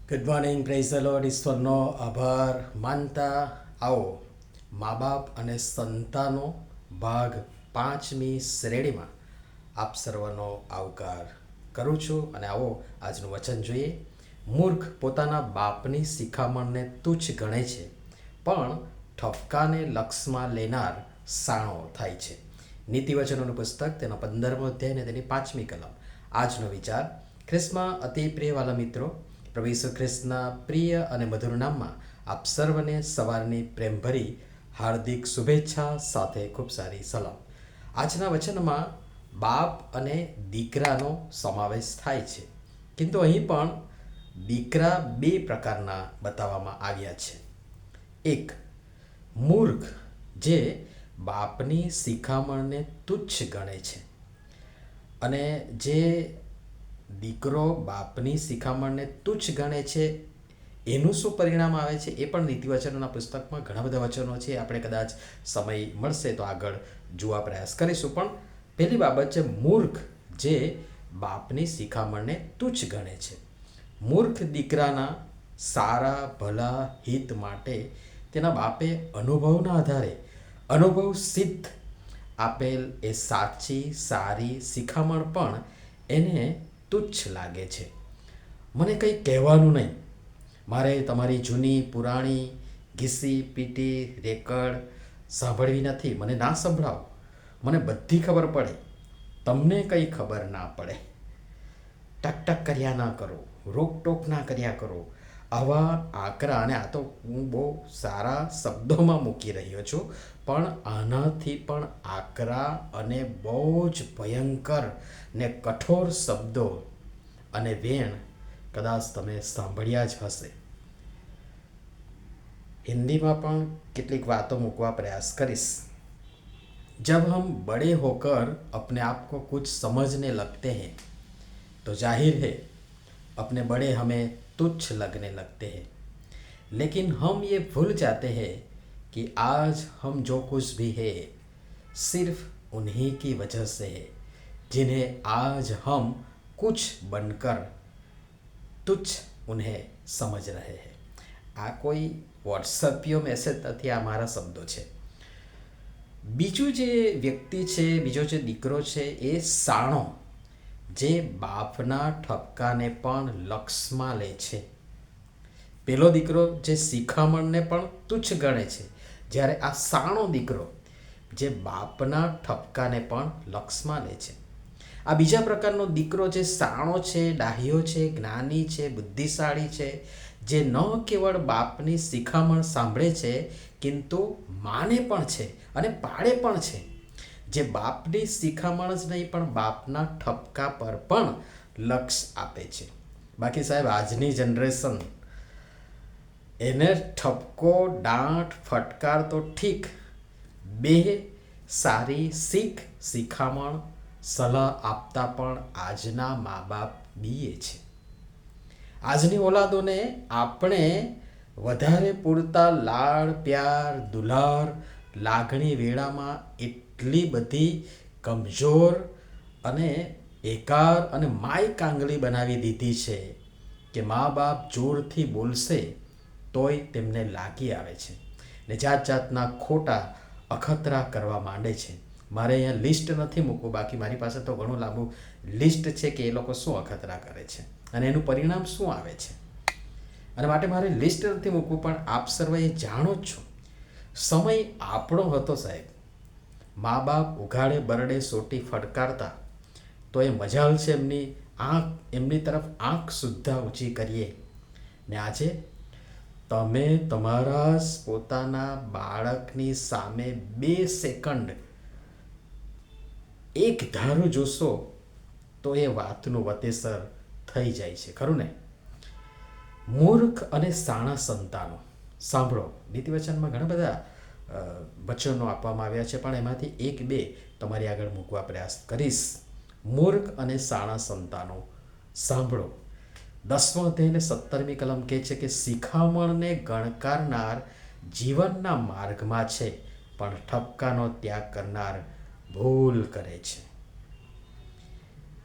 Good morning, praise the Lord. ઈશ્વરનો આભાર માનતા આવો મા બાપ અને સંતાનો ભાગ 5મી શ્રેણીમાં આપ સર્વનો આવકાર કરું છું. અને આવો આજનું વચન જોઈએ. મૂર્ખ પોતાના બાપની શિખામણને તુચ્છ ગણે છે, પણ ઠપકાને લક્ષમાં લેનાર સાણો થાય છે. નીતિવચનોનું પુસ્તક, તેનો 15મો અધ્યાય અને તેની 5મી કલમ. આજનો વિચાર: ખ્રિસ્તમાં અતિ પ્રિયવાલા મિત્રો, પ્રભુ ઈસુ ખ્રિસ્તના પ્રિય અને મધુર નામમાં આપ સર્વને સવારની પ્રેમભરી હાર્દિક શુભેચ્છા સાથે ખૂબ સારી સલામ. આજના વચનમાં બાપ અને દીકરાનો સમાવેશ થાય છે, କିନ୍ତୁ અહીં પણ દીકરા બે પ્રકારના બતાવવામાં આવ્યા છે. એક, મૂર્ખ જે બાપની શિખામણને તુચ્છ ગણે છે, અને જે દીકરો બાપની શિખામણને તુચ્છ ગણે છે એનું શું પરિણામ આવે છે એ પણ નીતિવચનોના પુસ્તકમાં ઘણા બધા વચનો છે. આપણે કદાચ સમય મળશે તો આગળ જોવા પ્રયાસ કરીશું. પણ પહેલી બાબત છે મૂર્ખ જે બાપની શિખામણને તુચ્છ ગણે છે. મૂર્ખ દીકરાના સારા ભલા હિત માટે તેના બાપે અનુભવના આધારે અનુભવ સિદ્ધ આપેલ એ સાચી સારી શિખામણ પણ એને તુચ્છ લાગે છે. મને કંઈ કહેવાનું નહીં, મારે તમારી જૂની પુરાણી ઘીસી પીટી રેકર્ડ સાંભળવી નથી. મને ના સંભળાવો, મને બધી ખબર પડે, તમને કંઈ ખબર ના પડે. ટક કર્યા ના કરો, રોકટોક ના કર્યા કરો. આવા આકરા, અને આ તો હું બહુ સારા શબ્દોમાં મૂકી રહ્યો છું, પણ આનાથી પણ આકરા અને બહુ જ ભયંકર ને કઠોર શબ્દો અને વેણ કદાચ તમે સાંભળ્યા જ હશે. હિન્દીમાં પણ કેટલીક વાતો મૂકવા પ્રયાસ કરીશ. जब हम बड़े होकर अपने आप को कुछ समझने लगते हैं तो जाहिर है अपने बड़े हमें तुच्छ लगने लगते हैं, लेकिन हम ये भूल जाते हैं कि आज हम जो कुछ भी है सिर्फ उन्हीं की वजह से है जिन्हें आज हम कुछ बनकर तुच्छ उन्हें समझ रहे हैं. આ કોઈ વોટ્સઅપીયો મેસેજ નથી, આ મારા શબ્દો છે. બીજું જે વ્યક્તિ છે, બીજો જે દીકરો છે, એ સાણો જે બાપના ઠપકાને પણ લક્ષમાં લે છે. પેલો દીકરો જે શિખામણને પણ તુચ્છ ગણે છે, જ્યારે આ સાણો દીકરો જે બાપના ઠપકાને પણ લક્ષમાં લે છે. આ બીજા પ્રકારનો દીકરો જે સાણો છે, ડાહ્યો છે, જ્ઞાની છે, બુદ્ધિશાળી છે, જે ન કેવળ બાપની શિખામણ સાંભળે છે કિંતુ માને પણ છે અને પાળે પણ છે. જે બાપની શિખામણ જ નહીં પણ બાપના ઠપકા પર પણ લક્ષ આપે છે. બાકી સાહેબ, આજની જનરેશન એને ઠપકો, દાંટ, ફટકાર તો ઠીક, બે સારી શિખામણ, સલાહ આપતા પણ આજના મા બાપ બીએ છે. આજની ઓલાદોને આપણે વધારે પૂરતા લાડ, પ્યાર, દુલાર, લાગણી વેળામાં એટલી બધી કમજોર અને એકાર અને માય કાંગલી બનાવી દીધી છે કે મા બાપ જોરથી બોલશે તોય તેમને લાગી આવે છે ને જાત જાતના ખોટા અખતરા કરવા માંડે છે. મારે અહીંયા લિસ્ટ નથી મૂકવું, બાકી મારી પાસે તો ઘણું લાંબુ લિસ્ટ છે કે એ લોકો શું અખતરા કરે છે અને એનું પરિણામ શું આવે છે. અને માટે મારે લિસ્ટ નથી મૂકવું, પણ આપ સર્વે એ જાણો જ છો. સમય આપણો હતો સાહેબ, મા બાપ ઉઘાડે બરડે સોટી ફટકારતા તો એ મજાલ છે એમની તરફ આંખ સુદ્ધા ઊંચી કરીએ. ને આજે તમે તમારા પોતાના બાળકની સામે 2 સેકન્ડ એક ધારું જોશો તો એ વાતનું વતેસર થઈ જાય છે, ખરું ને? મૂર્ખ અને સાણા સંતાનો. સાંભળો, નીતિવચનમાં ઘણા બધા વચનો આપવામાં આવ્યા છે, પણ એમાંથી 1-2 તમારી આગળ મૂકવા પ્રયાસ કરીશ. મૂર્ખ અને સાણા સંતાનો સાંભળો. 10મો અધ્યાયને 17મી કલમ કહે છે કે શિખામણને ગણકારનાર જીવનના માર્ગમાં છે, પણ ઠપકાનો ત્યાગ કરનાર ભૂલ કરે છે.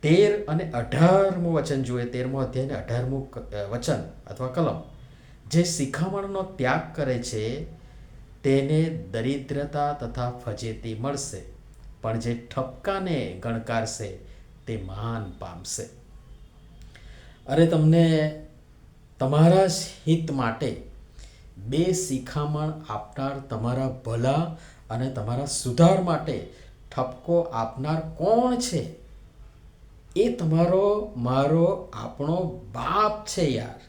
13 અને 18મું વચન જોઈએ, 13મો અધ્યાય ને 18મું વચન અથવા કલમ. જે શિખામણનો ત્યાગ કરે છે તેને દરિદ્રતા તથા ફજેતી મળશે, પણ જે ઠપકાને ગણકારશે તે માન પામશે. અરે તમને તમારા જ હિત માટે બે શિખામણ આપનાર, તમારા ભલા અને તમારા સુધાર માટે ઠપકો આપનાર કોણ છે? એ તમારો, મારો, આપણો બાપ છે યાર.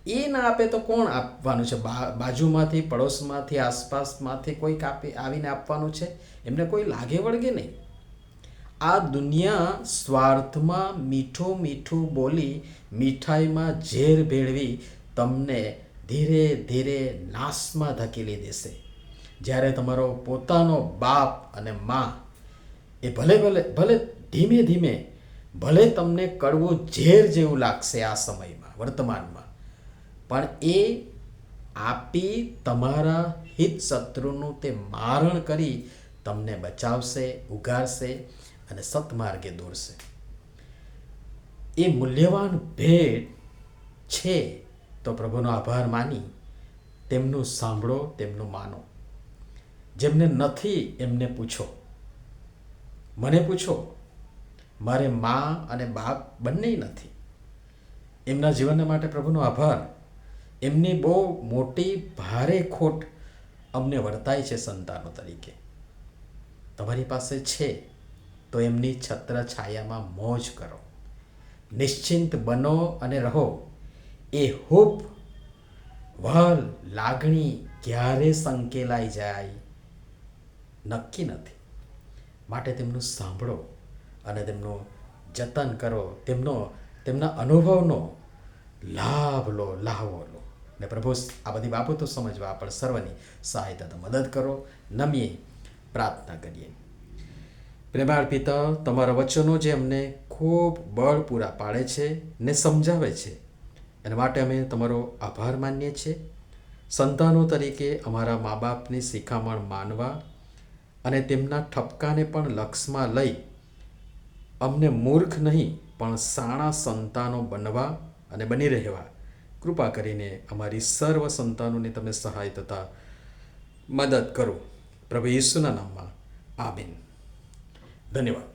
એ ના આપે તો કોણ આપવાનું છે? બાજુમાંથી, પડોશમાંથી, આસપાસમાંથી કોઈક આવીને આપવાનું છે? એમને કોઈ લાગે વળગે નહીં. આ દુનિયા સ્વાર્થમાં મીઠું મીઠું બોલી, મીઠાઈમાં ઝેર ભેળવી તમને ધીરે ધીરે નાશમાં ધકેલી દેશે. જ્યારે તમારો પોતાનો બાપ અને મા એ ભલે ભલે ભલે ધીમે ધીમે, ભલે તમને કડવું ઝેર જેવું લાગશે આ સમયમાં, વર્તમાનમાં, પણ એ આપી તમારા હિત શત્રુનું તે મારણ કરી તમને બચાવશે, ઉગારશે અને સત્માર્ગે દોરશે. એ મૂલ્યવાન ભેટ છે. તો પ્રભુનો આભાર માની તેમનું સાંભળો, તેમનું માનો. જેમને નથી એમને પૂછો, મને પૂછો. મારે મા અને બાપ બંને નથી. એમના જીવન માટે પ્રભુનો આભાર. એમની બહુ મોટી ભારે ખોટ અમને વર્તાય છે સંતાનો તરીકે. તમારી પાસે છે તો એમની છત્ર છાયામાં મોજ કરો, નિશ્ચિંત બનો અને રહો. એ હૂપ, વહાલ, લાગણી ક્યારે સંકેલાઈ જાય નક્કી નથી. માટે તેમનું સાંભળો અને તેમનું જતન કરો. તેમના અનુભવનો લાભ લો, લાહવો લો. ને પ્રભુ આ બધી બાબતો સમજવા આપણે સર્વની સહાયતા મદદ કરો. નમીએ પ્રાર્થના કરીએ. પ્રેમાળ પિતા, તમારા વચનો જે અમને ખૂબ બળ પૂરા પાડે છે ને સમજાવે છે, એના માટે અમે તમારો આભાર માનીએ છીએ. સંતાનો તરીકે અમારા મા બાપની શિખામણ માનવા અને તેમના ઠપકાને પણ લક્ષમાં લઈ અમને મૂર્ખ નહીં પણ સાણા સંતાનો બનવા અને બની રહેવા કૃપા કરીને અમારી સર્વ સંતાનોને તમે સહાય તથા મદદ કરો. પ્રભુ ઈસુના નામમાં આમીન. ધન્યવાદ.